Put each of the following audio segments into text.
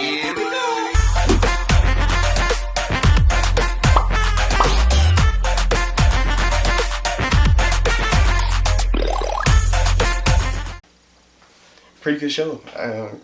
Here we go. Pretty good show.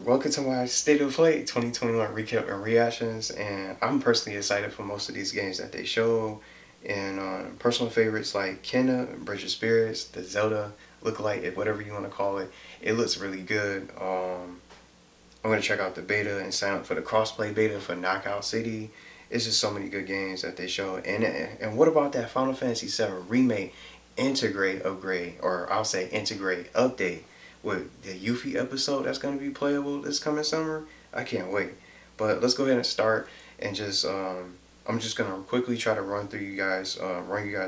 Welcome to my State of Play 2021 recap and reactions, and I'm personally excited for most of these games that they show. And personal favorites like Kenna, Bridge of Spirits, the Zelda lookalike, whatever you want to call it, it looks really good. I'm going to check out the beta and sign up for the crossplay beta for Knockout City. It's just so many good games that they show. And what about that Final Fantasy VII Remake Intergrade upgrade, or I'll say Intergrade update, with the Yuffie episode that's going to be playable this coming summer? I can't wait. But let's go ahead and start, and just I'm just going to quickly try to run you guys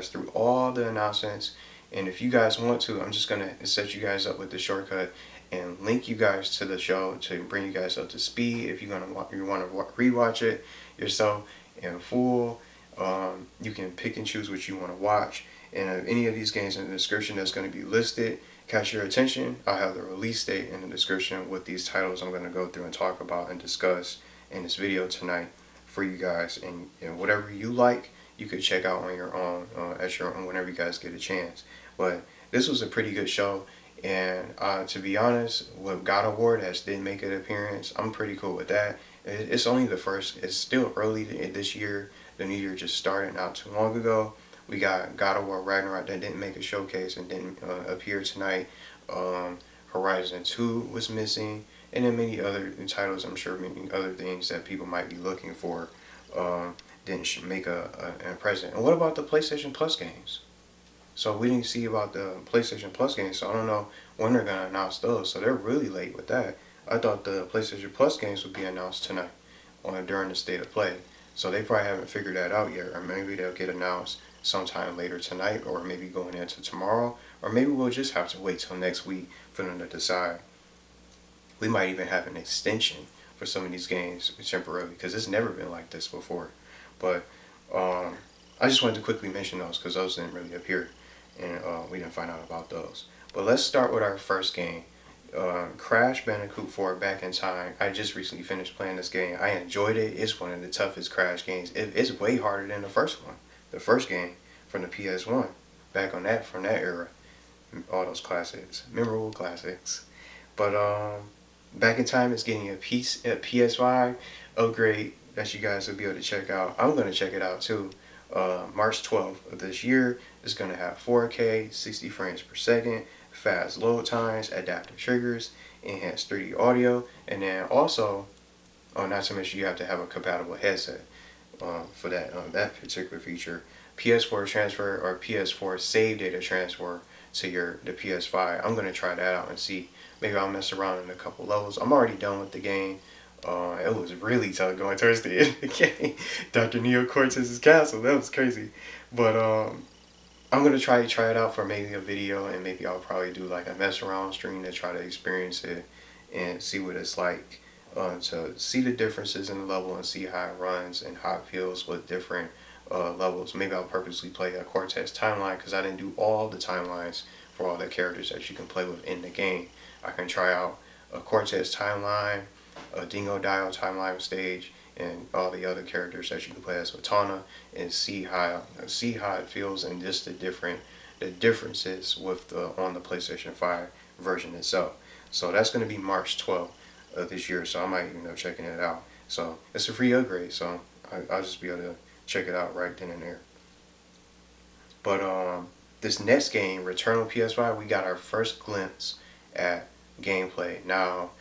through all the announcements. And if you guys want to, I'm just going to set you guys up with the shortcut and link you guys to the show to bring you guys up to speed. If you want to rewatch it yourself in full, you can pick and choose what you want to watch. And if any of these games in the description that's going to be listed catch your attention, I'll have the release date in the description with these titles I'm going to go through and talk about and discuss in this video tonight for you guys. And whatever you like, you could check out on your own at your own whenever you guys get a chance. But this was a pretty good show. And to be honest, with God of War that didn't make an appearance, I'm pretty cool with that. It's only the first. It's still early this year. The new year just started not too long ago. We got God of War Ragnarok that didn't make a showcase and didn't appear tonight. Horizon 2 was missing, and then many other titles. I'm sure many other things that people might be looking for didn't make a present. And what about the PlayStation Plus games? So we didn't see about the PlayStation Plus games, so I don't know when they're going to announce those. So they're really late with that. I thought the PlayStation Plus games would be announced tonight during the State of Play. So they probably haven't figured that out yet, or maybe they'll get announced sometime later tonight, or maybe going into tomorrow, or maybe we'll just have to wait till next week for them to decide. We might even have an extension for some of these games temporarily, because it's never been like this before. But I just wanted to quickly mention those because those didn't really appear, and we didn't find out about those. But let's start with our first game, Crash Bandicoot 4 Back in Time. I just recently finished playing this game. I enjoyed it. It's one of the toughest Crash games. It's way harder than the first one. The first game from the PS1, back on that, from that era. All those classics, memorable classics. But Back in Time is getting a PS5 upgrade that you guys will be able to check out. I'm going to check it out too. March 12th of this year. It's going to have 4K, 60 frames per second, fast load times, adaptive triggers, enhanced 3D audio, and then also, not to mention you have to have a compatible headset for that particular feature. PS4 transfer or PS4 save data transfer to the PS5. I'm going to try that out and see. Maybe I'll mess around in a couple levels. I'm already done with the game. It was really tough going towards the end of the game. Dr. Neo Cortez's castle, that was crazy. But I'm gonna try it out for maybe a video, and maybe I'll probably do like a mess around stream to try to experience it and see what it's like, to see the differences in the level and see how it runs and how it feels with different levels. Maybe I'll purposely play a Cortez timeline because I didn't do all the timelines for all the characters that you can play with in the game. I can try out a Cortez timeline, a Dingo Dio timeline stage, and all the other characters that you can play as Otana, and see how it feels, and just the differences with on the PlayStation 5 version itself. So that's going to be March 12th of this year. So I might end up checking it out. So it's a free upgrade, so I'll just be able to check it out right then and there. But this next game, Returnal PS5, we got our first glimpse at gameplay. Now,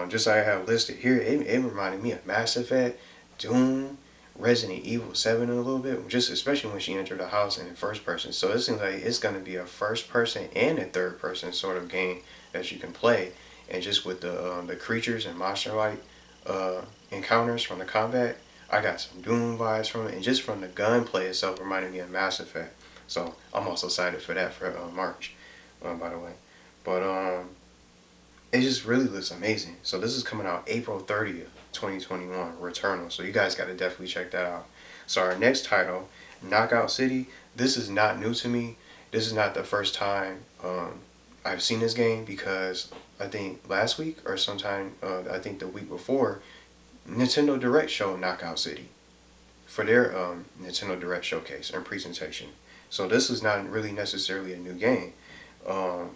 just like I have listed here, it reminded me of Mass Effect, Doom, Resident Evil 7 a little bit, just especially when she entered the house in first person. So it seems like it's going to be a first person and a third person sort of game that you can play, and just with the creatures and monster like encounters from the combat, I got some Doom vibes from it, and just from the gunplay itself reminded me of Mass Effect. So I'm also excited for that for March, by the way. But it just really looks amazing. So this is coming out April 30th, 2021, Returnal. So you guys got to definitely check that out. So our next title, Knockout City. This is not new to me. This is not the first time I've seen this game, because I think last week or sometime, I think the week before, Nintendo Direct showed Knockout City for their Nintendo Direct showcase and presentation. So this is not really necessarily a new game. Um,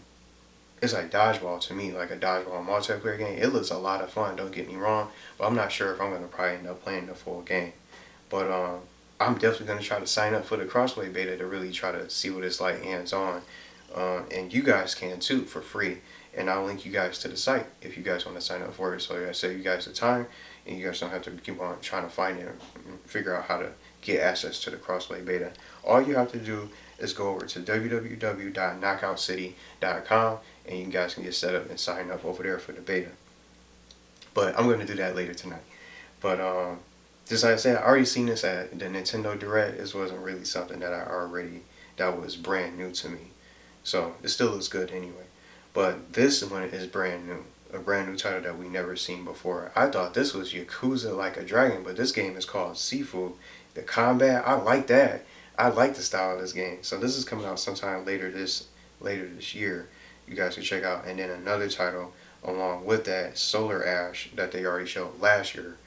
it's like dodgeball to me, like a dodgeball multiplayer game. It looks a lot of fun. Don't get me wrong, but I'm not sure if I'm gonna probably end up playing the full game. But I'm definitely gonna try to sign up for the crossplay beta to really try to see what it's like hands on. And you guys can too for free. And I'll link you guys to the site if you guys want to sign up for it. So I save you guys the time, and you guys don't have to keep on trying to find it and figure out how to get access to the crossplay beta. All you have to do is go over to www.knockoutcity.com, and you guys can get set up and sign up over there for the beta. But I'm going to do that later tonight. But just like I said, I already seen this at the Nintendo Direct. This wasn't really something that was brand new to me. So it still looks good anyway. But this one is brand new. A brand new title that we never seen before. I thought this was Yakuza Like a Dragon, but this game is called Sifu. The combat, I like that. I like the style of this game. So this is coming out sometime later this year. You guys can check out. And then another title along with that, Solar Ash, that they already showed last year.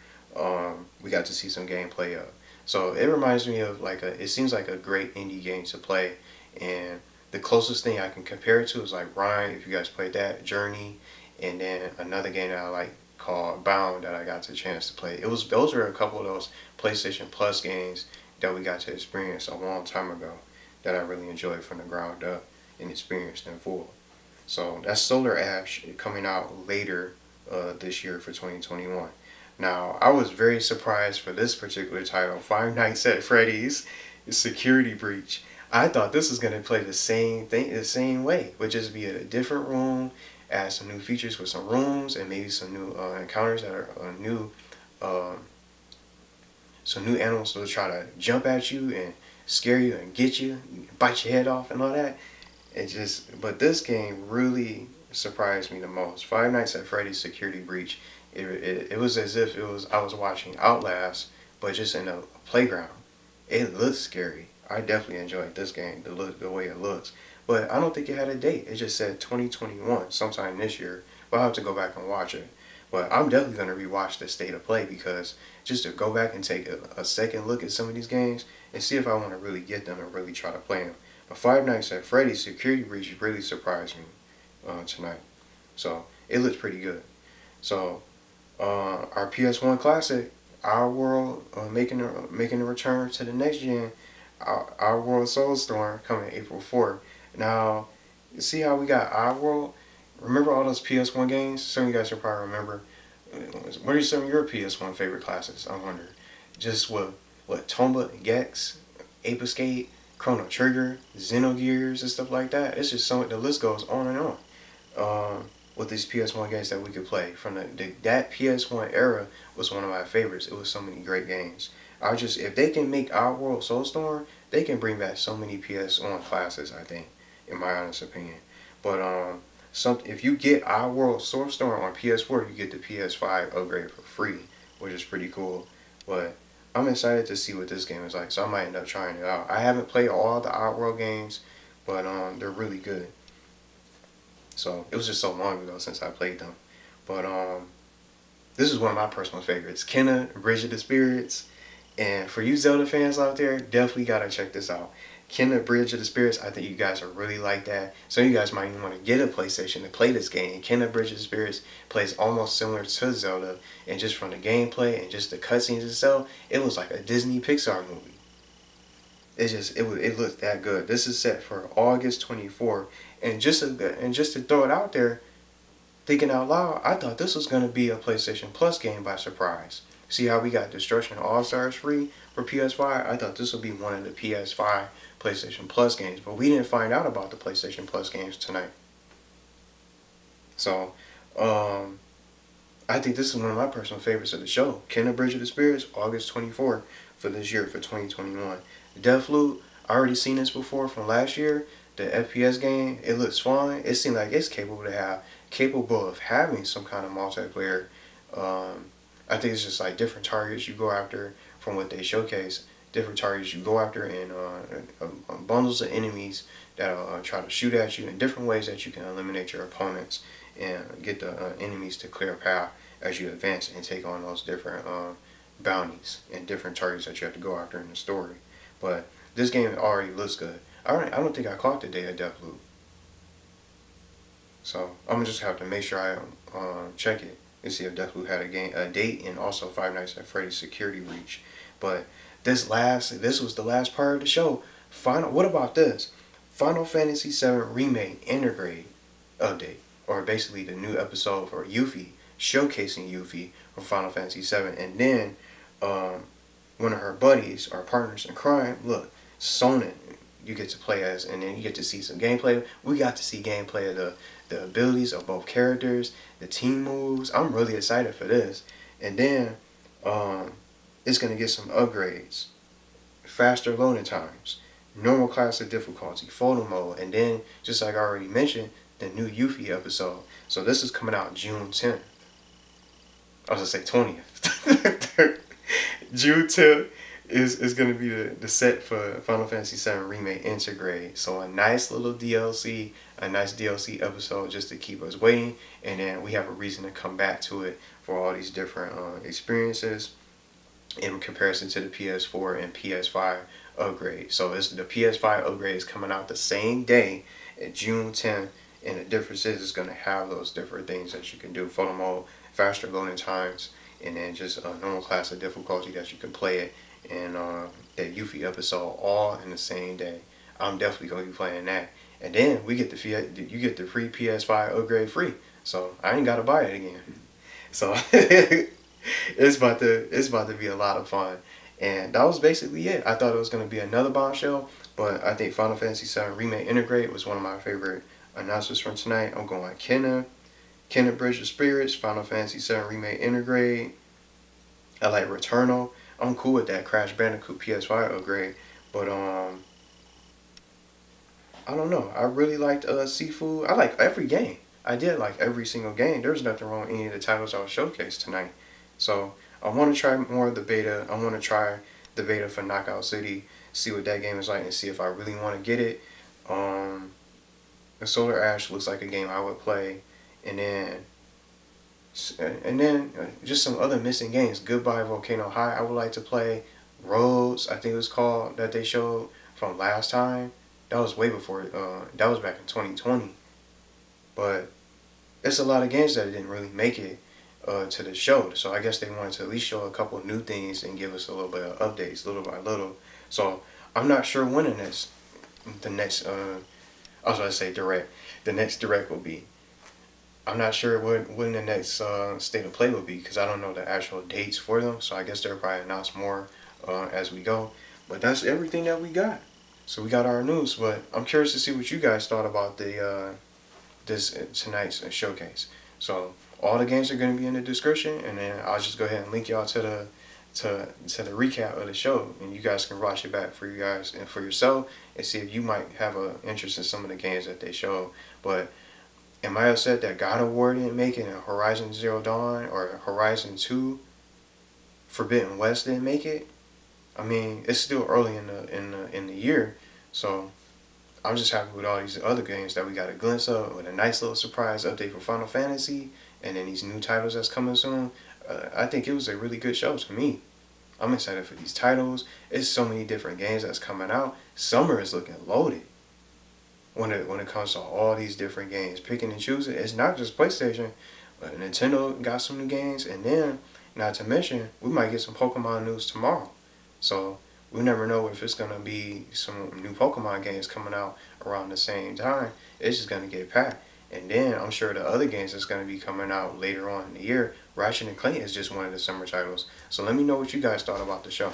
We got to see some gameplay of. So it reminds me of it seems like a great indie game to play. And the closest thing I can compare it to is like Rhyme, if you guys played that, Journey, and then another game that I like called Bound that I got the chance to play. Those were a couple of those PlayStation Plus games that we got to experience a long time ago that I really enjoyed from the ground up and experienced in full. So that's Solar Ash coming out later this year for 2021. Now, I was very surprised for this particular title, Five Nights at Freddy's Security Breach. I thought this was going to play the same thing, the same way, would just be a different room, add some new features with some rooms, and maybe some new encounters that are some new animals will try to jump at you and scare you and get you, bite your head off and all that. But this game really surprised me the most. Five Nights at Freddy's Security Breach. It was as if I was watching Outlast, but just in a playground. It looks scary. I definitely enjoyed this game, the way it looks. But I don't think it had a date. It just said 2021, sometime this year. But I'll have to go back and watch it. But I'm definitely going to rewatch the State of Play, because just to go back and take a second look at some of these games and see if I want to really get them and really try to play them. But Five Nights at Freddy's Security Breach really surprised me tonight. So it looks pretty good. So our PS1 classic, Oddworld, making a return to the next gen. Oddworld SoulStorm coming April 4th. Now, you see how we got Oddworld? Remember all those PS1 games? Some of you guys will probably remember. What are some of your PS1 favorite classics? I wonder. Just what Tomba, Gex, Ape Escape, Chrono Trigger, Xenogears, and stuff like that. It's just the list goes on and on. With these PS1 games that we could play from that PS1 era was one of my favorites. It was so many great games. If they can make Oddworld Soulstorm, they can bring back so many PS1 classics, I think, in my honest opinion. But if you get Oddworld Soulstorm on PS4, you get the PS5 upgrade for free, which is pretty cool. But I'm excited to see what this game is like, so I might end up trying it out. I haven't played all the Oddworld games, but they're really good. So it was just so long ago since I played them. But this is one of my personal favorites, Kenna, Bridge of the Spirits. And for you Zelda fans out there, definitely gotta check this out. Kenna, Bridge of the Spirits, I think you guys are really like that. Some of you guys might even want to get a PlayStation to play this game. Kenna, Bridge of the Spirits plays almost similar to Zelda, and just from the gameplay and just the cutscenes itself, it was like a Disney Pixar movie. It looked that good. This is set for August 24th, and just to throw it out there, thinking out loud, I thought this was gonna be a PlayStation Plus game by surprise. See how we got Destruction All Stars free for PS5? I thought this would be one of the PS5 PlayStation Plus games, but we didn't find out about the PlayStation Plus games tonight. So, I think this is one of my personal favorites of the show. Kenna, Bridge of the Spirits, August 24th for this year, for 2021. Deathloop, I already seen this before from last year. The FPS game, it looks fun. It seems like it's capable of having some kind of multiplayer. I think it's just like different targets you go after from what they showcase. Different targets you go after, and bundles of enemies that try to shoot at you, in different ways that you can eliminate your opponents and get the enemies to clear a path as you advance and take on those different bounties and different targets that you have to go after in the story. But this game already looks good. I don't think I caught the day of Deathloop, so I'm gonna just have to make sure I check it and see if Deathloop had a date, and also Five Nights at Freddy's Security Breach. But this was the last part of the show. What about this? Final Fantasy VII Remake Intergrade update, or basically the new episode for Yuffie, showcasing Yuffie from Final Fantasy VII, and then one of her buddies or partners in crime, look, Sonan, you get to play as, and then you get to see some gameplay. We got to see gameplay of the abilities of both characters, the team moves. I'm really excited for this. And then it's gonna get some upgrades, faster loading times, normal classic difficulty, photo mode, and then just like I already mentioned, the new Yuffie episode. So this is coming out June 10th. I was gonna say 20th. June 10th is gonna be the set for Final Fantasy VII Remake Intergrade. So a nice little DLC, a nice DLC episode just to keep us waiting, and then we have a reason to come back to it for all these different experiences in comparison to the PS4 and PS5 upgrade. So the PS5 upgrade is coming out the same day at June 10th, and the difference is it's going to have those different things that you can do: photo mode, faster loading times, and then just a normal class of difficulty that you can play it, and that Yuffie episode all in the same day. I'm definitely going to be playing that. And then you get the free PS5 upgrade free, so I ain't got to buy it again. So it's about to be a lot of fun. And that was basically it. I thought it was going to be another bombshell, but I think Final Fantasy VII Remake Intergrade was one of my favorite announcements from tonight. I'm going Kenna Bridge of Spirits, Final Fantasy VII Remake Intergrade. I like Returnal. I'm cool with that Crash Bandicoot PS5 upgrade, but I don't know. I really liked Sifu. I like every game. I did like every single game. There's nothing wrong with any of the titles I was showcased tonight. So I want to try more of the beta. I want to try the beta for Knockout City, see what that game is like, and see if I really want to get it. The Solar Ash looks like a game I would play, and then just some other missing games. Goodbye Volcano High I would like to play. Roads, I think it was called, that they showed from last time. That was way before. That was back in 2020. But it's a lot of games that didn't really make it to the show. So I guess they wanted to at least show a couple of new things and give us a little bit of updates, little by little. So I'm not sure when the next I was about to say direct. The next direct will be. I'm not sure when the next state of play will be, because I don't know the actual dates for them. So I guess they'll probably announce more as we go. But that's everything that we got. So we got our news, but I'm curious to see what you guys thought about the tonight's showcase. So all the games are going to be in the description, and then I'll just go ahead and link y'all to the recap of the show, and you guys can watch it back for you guys and for yourself, and see if you might have an interest in some of the games that they show. But am I upset that God of War didn't make it, and Horizon Zero Dawn or Horizon 2 Forbidden West didn't make it? I mean, it's still early in the year, so I'm just happy with all these other games that we got a glimpse of, with a nice little surprise update for Final Fantasy, and then these new titles that's coming soon. I think it was a really good show to me. I'm excited for these titles. It's so many different games that's coming out. Summer is looking loaded when it comes to all these different games. Picking and choosing. It's not just PlayStation, but Nintendo got some new games, and then not to mention we might get some Pokemon news tomorrow. So we never know if it's gonna be some new Pokemon games coming out around the same time. It's just gonna get packed. And then I'm sure the other games that's gonna be coming out later on in the year. Ratchet and Clank is just one of the summer titles. So let me know what you guys thought about the show.